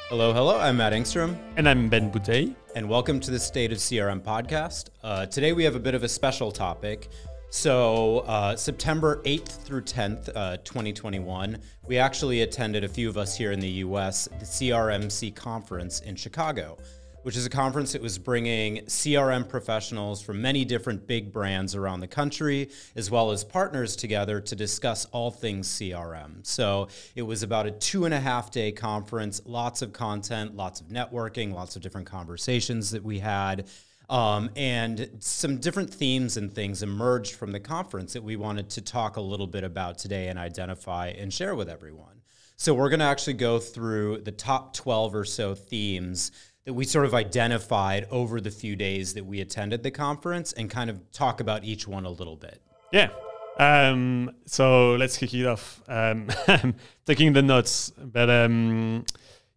Hello, hello. I'm Matt Engstrom. And I'm Ben Bouteille. And welcome to the State of CRM podcast. Today we have a bit of a special topic. So September 8th through 10th, 2021, we actually attended, a few of us here in the US, the CRMC conference in Chicago, which is a conference that was bringing CRM professionals from many different big brands around the country, as well as partners together to discuss all things CRM. So it was about a 2.5-day conference, lots of content, lots of networking, lots of different conversations that we had. And some different themes and things emerged from the conference that we wanted to talk a little bit about today and identify and share with everyone. So we're going to actually go through the top 12 or so themes that we sort of identified over the few days that we attended the conference and kind of talk about each one a little bit. Yeah. So let's kick it off. I'm taking the notes, but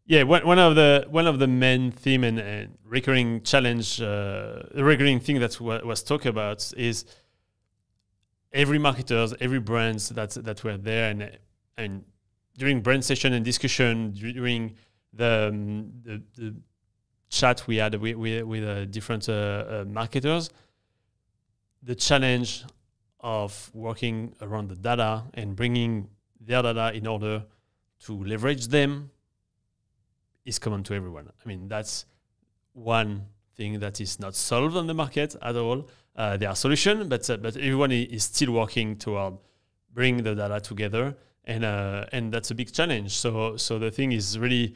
yeah, one of the main theme and recurring challenge, the recurring thing that was talked about is every marketers, every brands that were there, and during brand session and discussion, during the chat we had with different marketers, the challenge of working around the data and bringing their data in order to leverage them is common to everyone. I mean, that's one thing that is not solved on the market at all. There are solutions, but everyone is still working toward bring the data together, and that's a big challenge. So the thing is really,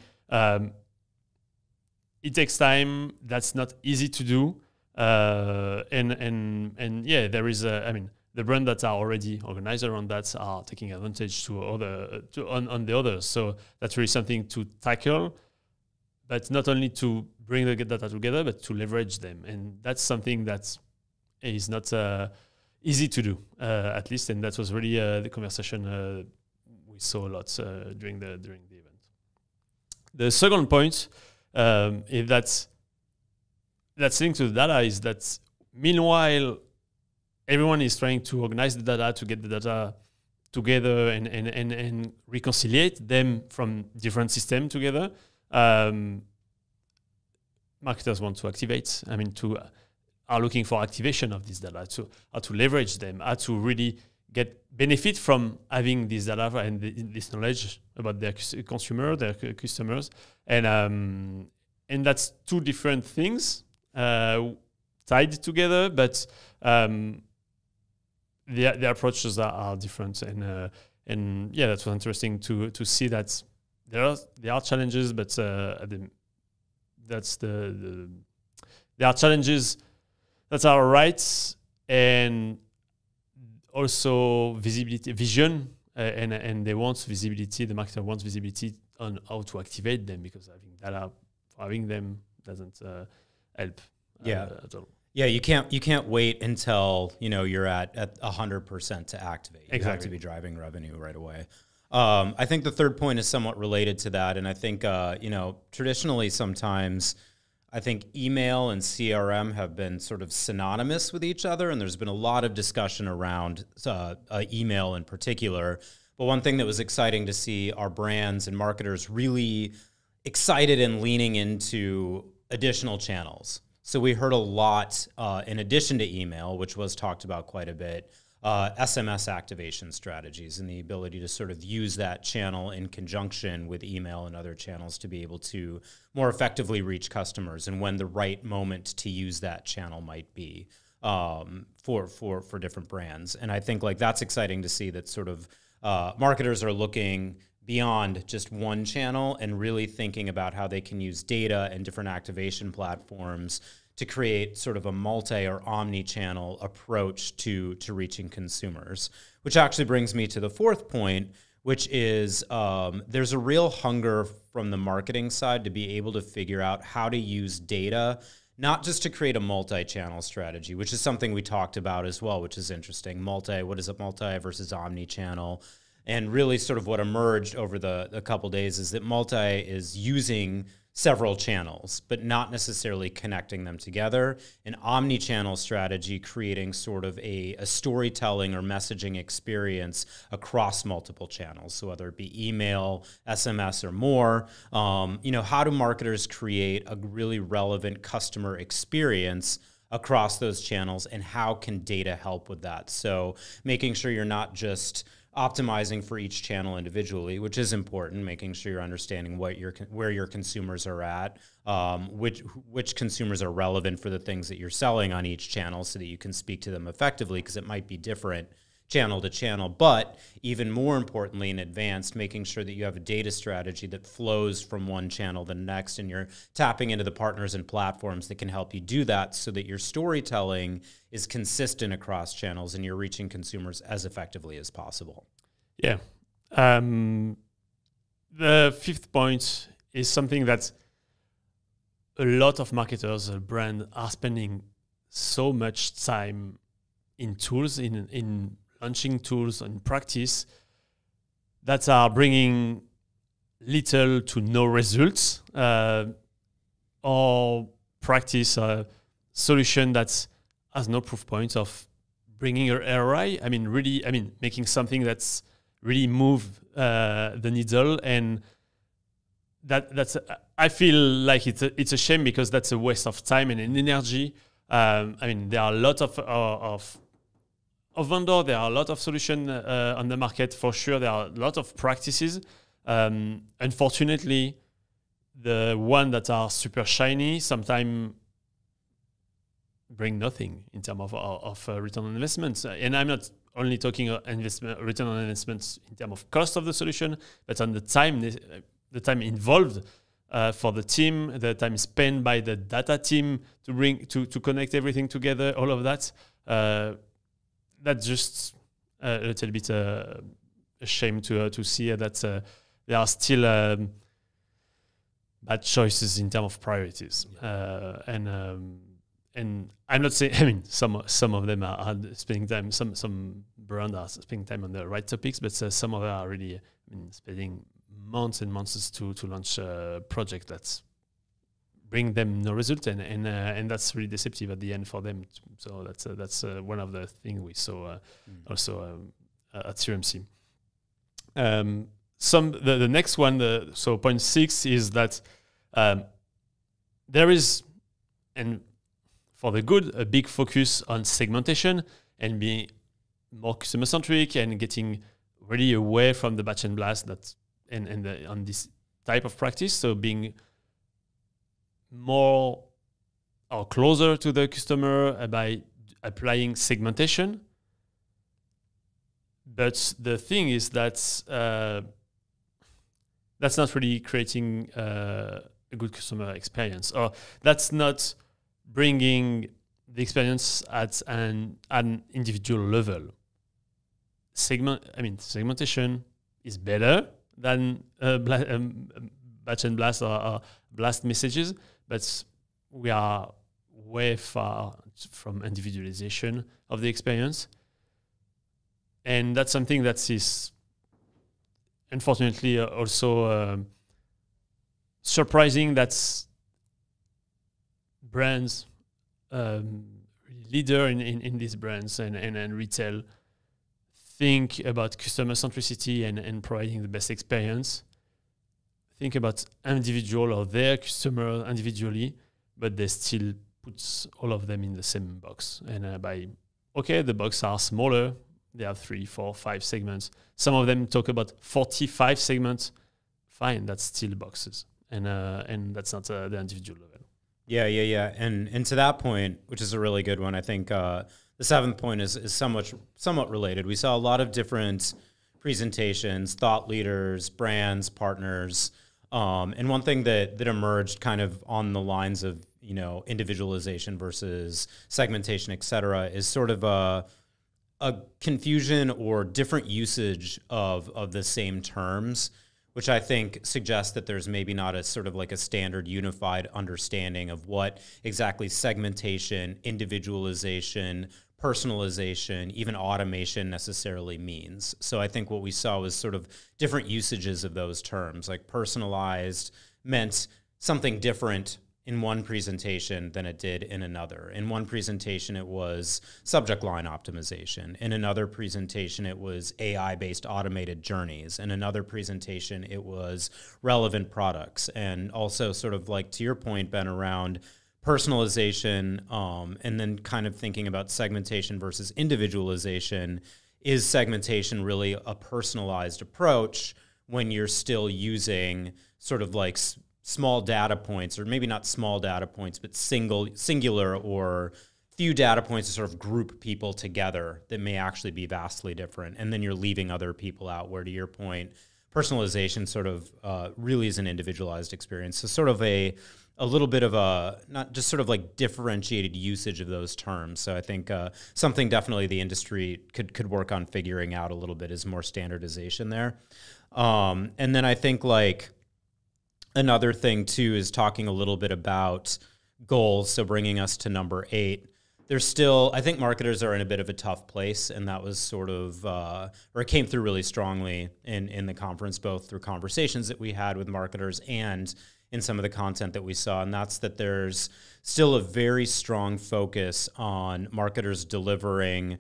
it takes time. That's not easy to do, and yeah, there is the brands that are already organized around that are taking advantage on the others. So that's really something to tackle. But not only to bring the data together, but to leverage them. And that's something that is not easy to do, at least. And that was really the conversation we saw a lot during the event. The second point is that's linked to the data is that meanwhile, everyone is trying to organize the data, to get the data together and reconcile them from different systems together. Marketers want to activate, are looking for activation of this data, how to leverage them, how to really get benefit from having this data and this knowledge about their consumer, their customers. And that's two different things tied together, but the approaches are different. And yeah, that was interesting to see that there are challenges, but there are challenges that are right, and also vision, and they want visibility. The marketer wants visibility on how to activate them, because having them doesn't help at all. Yeah, you can't wait until you're at 100% to activate. You have to be driving revenue right away. I think the third point is somewhat related to that, and I think traditionally sometimes I think email and CRM have been sort of synonymous with each other, and there's been a lot of discussion around email in particular. But one thing that was exciting to see our brands and marketers really excited and leaning into additional channels. So we heard a lot in addition to email, which was talked about quite a bit, SMS activation strategies and the ability to sort of use that channel in conjunction with email and other channels to be able to more effectively reach customers, and when the right moment to use that channel might be for different brands. And I think that's exciting to see that sort of marketers are looking beyond just one channel and really thinking about how they can use data and different activation platforms to create sort of a multi or omni-channel approach to reaching consumers. Which actually brings me to the fourth point, which is there's a real hunger from the marketing side to be able to figure out how to use data, not just to create a multi-channel strategy, which is something we talked about as well, which is interesting. What is a multi versus omni-channel? And really sort of what emerged over the couple days is that multi is using several channels, but not necessarily connecting them together. An omnichannel strategy, creating sort of a storytelling or messaging experience across multiple channels. So whether it be email, SMS, or more, how do marketers create a really relevant customer experience across those channels, and how can data help with that? So making sure you're not just optimizing for each channel individually, which is important, making sure you're understanding where your consumers are at, which consumers are relevant for the things that you're selling on each channel so that you can speak to them effectively, because it might be different channel to channel. But even more importantly, in advanced, making sure that you have a data strategy that flows from one channel to the next, and you're tapping into the partners and platforms that can help you do that so that your storytelling is consistent across channels and you're reaching consumers as effectively as possible. Yeah. The fifth point is something that a lot of marketers, brands are spending so much time in tools, in launching tools and practice that are bringing little to no results, or practice a solution that has no proof points of bringing your ROI. Making something that's really move the needle, and that's I feel like it's a shame, because that's a waste of time and energy. There are a lot of vendors, there are a lot of solutions on the market for sure. There are a lot of practices. Unfortunately, the ones that are super shiny sometimes bring nothing in terms of return on investments. And I'm not only talking return on investments in terms of cost of the solution, but on the time involved for the team, the time spent by the data team to connect everything together, all of that. That's just a little bit a shame to see that there are still bad choices in terms of priorities. And I'm not saying, some of them are spending time, some brands are spending time on the right topics, but some of them are really spending months and months to launch a project that's bring them no result, and that's really deceptive at the end for them. So that's one of the things we saw also at CRMC. The next one, so point 6, is that there is, and for the good, a big focus on segmentation and being more customer-centric and getting really away from the batch and blast on this type of practice. So being more or closer to the customer by applying segmentation. But the thing is that that's not really creating a good customer experience, or that's not bringing the experience at an individual level. Segmentation is better than batch and blast or blast messages, but we are way far from individualization of the experience. And that's something that is unfortunately also surprising, that brands, leader in these brands and retail, think about customer centricity and providing the best experience. Think about individual or their customer individually, but they still put all of them in the same box. And the boxes are smaller. They have 3, 4, 5 segments. Some of them talk about 45 segments. Fine, that's still boxes, and that's not the individual level. Yeah. And to that point, which is a really good one, I think the 7th point is somewhat related. We saw a lot of different presentations, thought leaders, brands, partners, and one thing that emerged kind of on the lines of individualization versus segmentation, et cetera, is sort of a confusion or different usage of the same terms, which I think suggests that there's maybe not a sort of like a standard unified understanding of what exactly segmentation, individualization, personalization, even automation necessarily means. So I think what we saw was sort of different usages of those terms. Like personalized meant something different in one presentation than it did in another. In one presentation, it was subject line optimization. In another presentation, it was AI-based automated journeys. In another presentation, it was relevant products. And also sort of like to your point, Ben, around personalization, and then kind of thinking about segmentation versus individualization. Is segmentation really a personalized approach when you're still using sort of like small data points, or maybe not small data points, but singular or few data points to sort of group people together that may actually be vastly different, and then you're leaving other people out, where to your point, personalization sort of really is an individualized experience. So sort of a little bit of a, not just sort of like differentiated usage of those terms. So I think something definitely the industry could work on figuring out a little bit is more standardization there. And then I think like, another thing, too, is talking a little bit about goals, so bringing us to number 8. There's still, I think marketers are in a bit of a tough place, and that was sort of, or it came through really strongly in the conference, both through conversations that we had with marketers and in some of the content that we saw, and that's that there's still a very strong focus on marketers delivering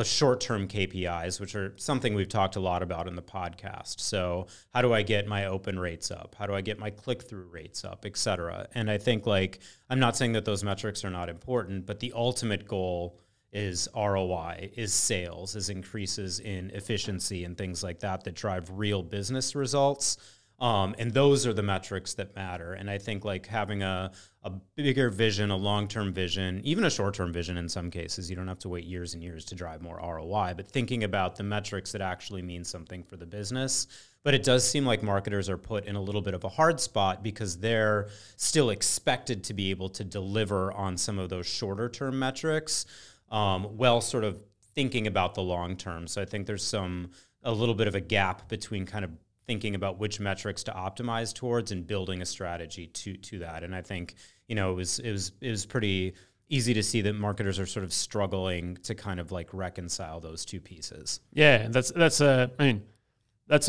short-term KPIs, which are something we've talked a lot about in the podcast. So how do I get my open rates up? How do I get my click-through rates up, et cetera? And I think, like, I'm not saying that those metrics are not important, but the ultimate goal is ROI, is sales, is increases in efficiency and things like that that drive real business results. And those are the metrics that matter. And I think like having a bigger vision, a long-term vision, even a short-term vision in some cases, you don't have to wait years and years to drive more ROI, but thinking about the metrics that actually mean something for the business. But it does seem like marketers are put in a little bit of a hard spot because they're still expected to be able to deliver on some of those shorter-term metrics while sort of thinking about the long term. So I think there's a little bit of a gap between kind of thinking about which metrics to optimize towards and building a strategy to that. And I think, you know, it was pretty easy to see that marketers are sort of struggling to kind of like reconcile those two pieces. Yeah, that's a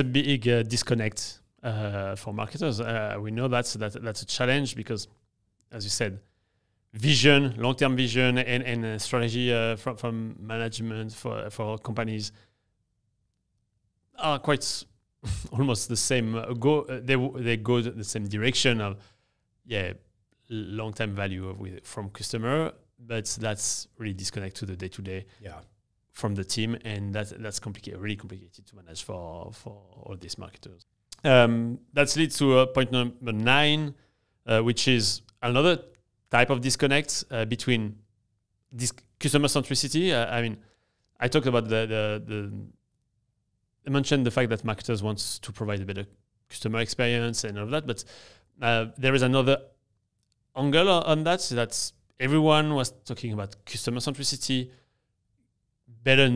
big disconnect for marketers. We know that's a challenge because, as you said, vision, long-term vision, and strategy from management for companies are quite almost the same. They go the same direction of long-term value from customer, but that's really disconnect to the day-to-day from the team, and that's really complicated to manage for all these marketers. That leads to point number 9, which is another type of disconnect between this customer centricity. I talked about I mentioned the fact that marketers want to provide a better customer experience and all of that, but there is another angle on that. So that's everyone was talking about customer centricity, better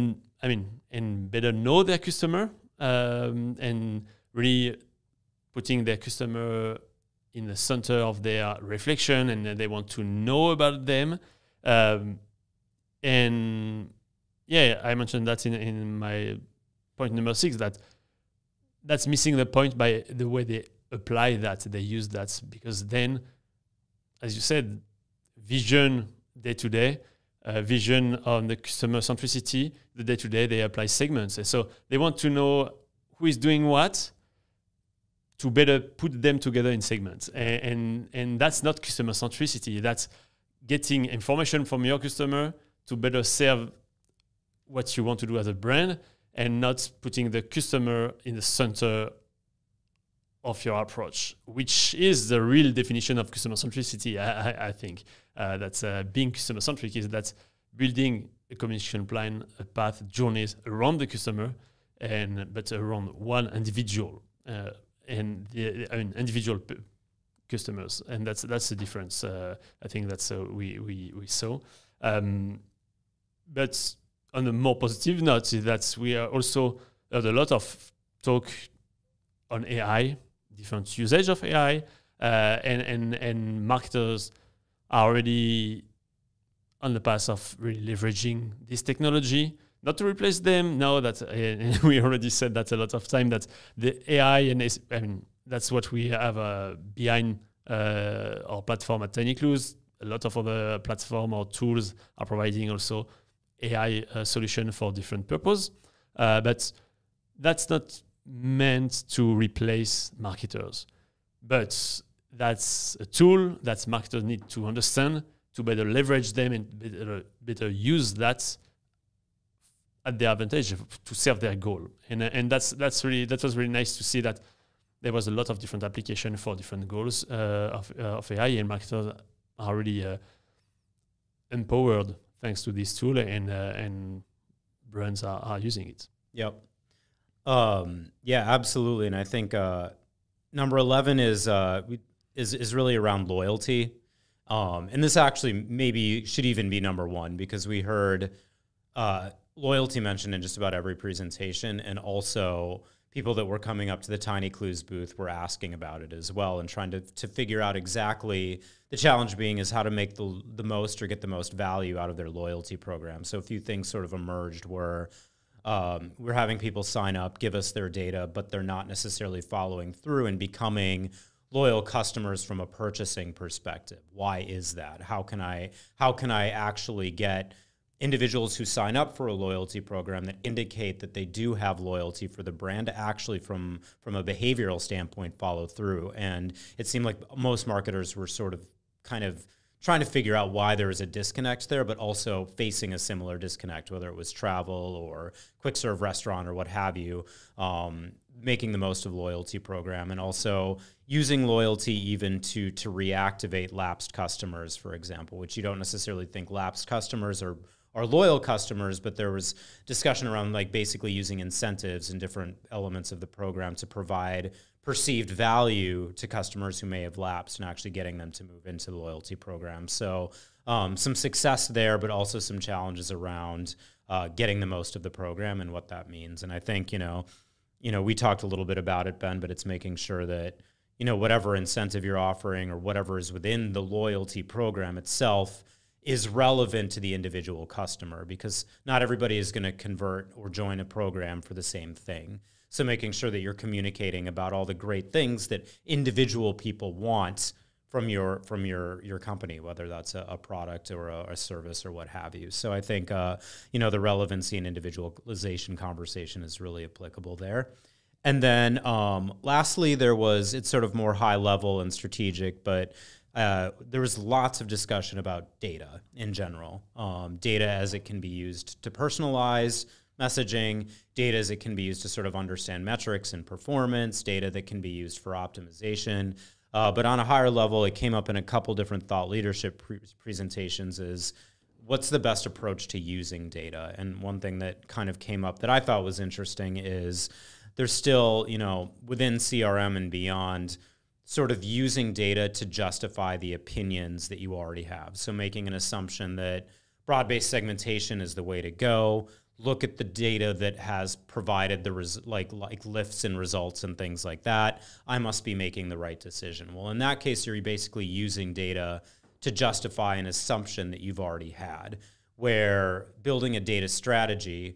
know their customer, and really putting their customer in the center of their reflection, and they want to know about them. And I mentioned that in my point number 6, that's missing the point by the way they apply that, they use that, because then, as you said, vision day-to-day, vision on the customer centricity, the day-to-day, they apply segments. And so they want to know who is doing what to better put them together in segments. And that's not customer centricity. That's getting information from your customer to better serve what you want to do as a brand, and not putting the customer in the center of your approach, which is the real definition of customer centricity. I think that's being customer centric is that building a communication plan, a path, journeys around the customer, but around one individual individual customers, and that's the difference. I think that's we saw, but on a more positive note, that we are also heard a lot of talk on AI, different usage of AI, and marketers are already on the path of really leveraging this technology, not to replace them. Now that we already said that a lot of time, that the AI that's what we have behind our platform at Tiny Clues. A lot of other platform or tools are providing also AI solution for different purpose. But that's not meant to replace marketers. But that's a tool that marketers need to understand to better leverage them and better use that at their advantage to serve their goal. And that was really nice to see that there was a lot of different applications for different goals of AI, and marketers are really empowered thanks to this tool, and brands are using it. Yep. Yeah, absolutely. And I think number 11 is really around loyalty. And this actually maybe should even be number 1, because we heard loyalty mentioned in just about every presentation, and also people that were coming up to the Tiny Clues booth were asking about it as well, and trying to figure out exactly, the challenge being is how to make the most or get the most value out of their loyalty program. So a few things sort of emerged where we're having people sign up, give us their data, but they're not necessarily following through and becoming loyal customers from a purchasing perspective. Why is that? How can I actually get individuals who sign up for a loyalty program that indicate that they do have loyalty for the brand to actually, from a behavioral standpoint, follow through? And it seemed like most marketers were sort of kind of trying to figure out why there was a disconnect there, but also facing a similar disconnect, whether it was travel or quick serve restaurant or what have you, making the most of loyalty program, and also using loyalty even to reactivate lapsed customers, for example, which you don't necessarily think lapsed customers are loyal customers, but there was discussion around like basically using incentives and different elements of the program to provide perceived value to customers who may have lapsed and actually getting them to move into the loyalty program. So some success there, but also some challenges around getting the most of the program and what that means. And I think, we talked a little bit about it, Ben, but it's making sure that, whatever incentive you're offering or whatever is within the loyalty program itself is relevant to the individual customer, because not everybody is going to convert or join a program for the same thing. So making sure that you're communicating about all the great things that individual people want from your company, whether that's a product or a service or what have you. So I think the relevancy and individualization conversation is really applicable there. And then lastly, it's sort of more high level and strategic, but there was lots of discussion about data in general. Data as it can be used to personalize messaging, data as it can be used to sort of understand metrics and performance, data that can be used for optimization. But on a higher level, it came up in a couple different thought leadership presentations is, what's the best approach to using data? And one thing that kind of came up that I thought was interesting is there's still, within CRM and beyond, sort of using data to justify the opinions that you already have. So making an assumption that broad-based segmentation is the way to go. Look at the data that has provided the like lifts and results and things like that. I must be making the right decision. Well, in that case, you're basically using data to justify an assumption that you've already had, where building a data strategy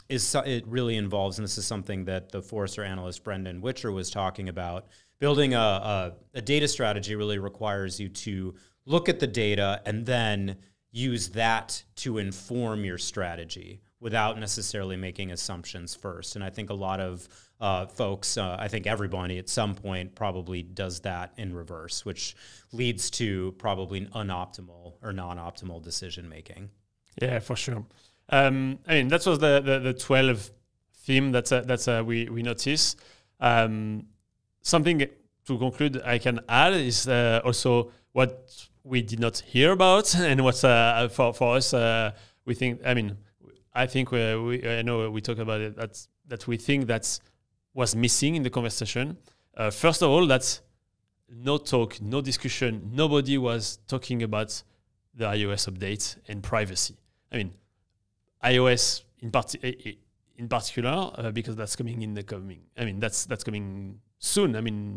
it really involves, and this is something that the Forrester analyst Brendan Witcher was talking about, building a data strategy really requires you to look at the data and then use that to inform your strategy without necessarily making assumptions first. And I think a lot of folks, I think everybody at some point probably does that in reverse, which leads to probably unoptimal or non-optimal decision making. Yeah, for sure. That was the 12 theme that we noticed. Something to conclude I can add is also what we did not hear about, and what's for us we think. I think I know we talk about it. That we think that was missing in the conversation. First of all, that's no talk, no discussion. Nobody was talking about the iOS update and privacy. iOS in particular, because that's coming in the coming. That's coming soon.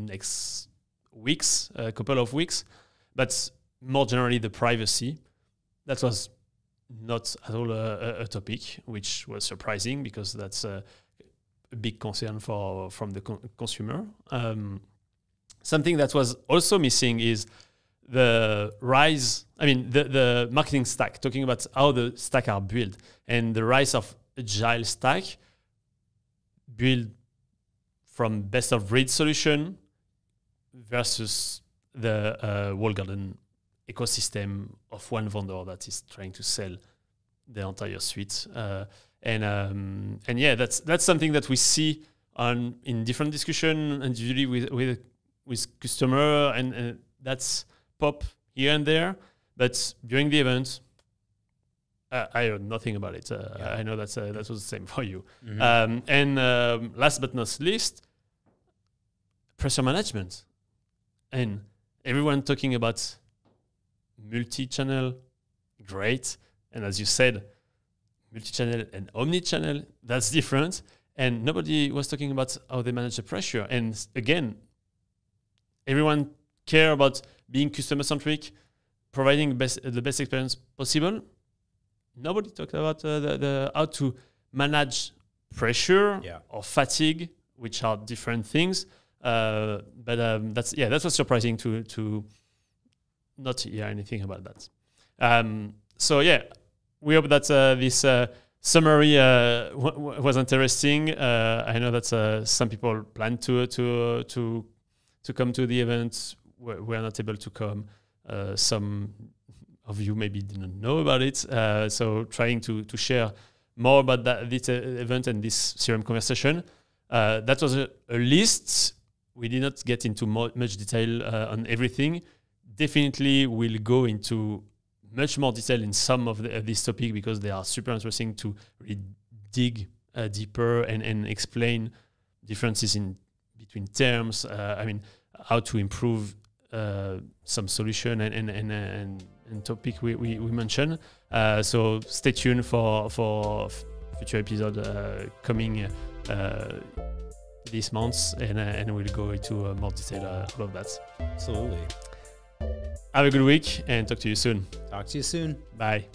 Next weeks, a couple of weeks. But more generally, the privacy, that was not at all a topic, which was surprising because that's a big concern from the consumer. something that was also missing is the rise. I mean, the marketing stack, talking about how the stack are built, and the rise of agile stack built from best of breed solution versus the walled garden ecosystem of one vendor that is trying to sell the entire suite. And yeah, that's something that we see in different discussion and usually with customer, and that's pop here and there. But during the event, I heard nothing about it. I know that was the same for you. Mm-hmm. And last but not least, pressure management. And everyone talking about multi-channel, great. And as you said, multi-channel and omni-channel, that's different. And nobody was talking about how they manage the pressure. And again, everyone care about being customer-centric, providing the best experience possible. Nobody talked about the how to manage pressure or fatigue, which are different things. But that was surprising to not hear anything about that. So yeah, we hope that this summary was interesting. I know that some people plan to come to the event. We're not able to come. Some of you maybe didn't know about it. So trying to share more about this event and this CRM conversation. That was a list. We did not get into much detail on everything. Definitely we'll go into much more detail in some of this topic because they are super interesting to really dig deeper and explain differences in between terms. I mean, how to improve some solution and topic we mentioned. So stay tuned for future episode coming this month, and we'll go into more detail all of that. Absolutely. Have a good week and talk to you soon. Talk to you soon. Bye.